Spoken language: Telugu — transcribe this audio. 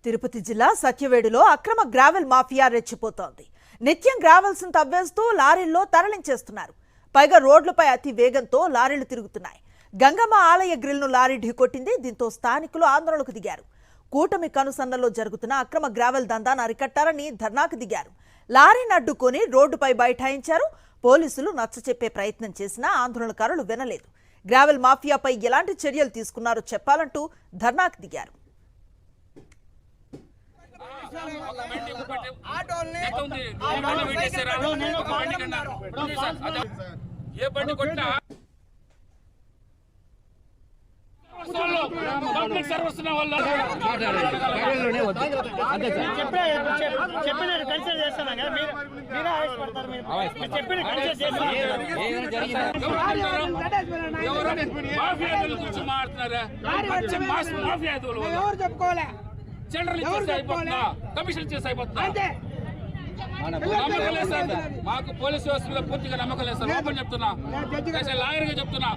తిరుపతి జిల్లా సత్యవేడులో అక్రమ గ్రావెల్ మాఫియా రెచ్చిపోతోంది. నిత్యం గ్రావెల్స్ ను తవ్వేస్తూ లారీల్లో తరలించేస్తున్నారు. పైగా రోడ్లపై అతి వేగంతో లారీలు తిరుగుతున్నాయి. గంగమ్మ ఆలయ గ్రిల్ ను లారీ ఢీకొట్టింది. దీంతో స్థానికులు ఆందోళనకు దిగారు. కూటమి కనుసన్నల్లో జరుగుతున్న అక్రమ గ్రావెల్ దందాను అరికట్టారని ధర్నాకు దిగారు. లారీని అడ్డుకొని రోడ్డుపై బైఠాయించారు. పోలీసులు నచ్చచెప్పే ప్రయత్నం చేసినా ఆందోళనకారులు వినలేదు. గ్రావెల్ మాఫియాపై ఎలాంటి చర్యలు తీసుకున్నారో చెప్పాలంటూ ధర్నాకు దిగారు. కమిషన్ చేసి అయిపోతున్నా మాకు పోలీసు వ్యవస్థ మీద పూర్తిగా నమ్మకం లేదు సార్. ఓపెన్ చెప్తున్నా, లాయర్గా చెప్తున్నా.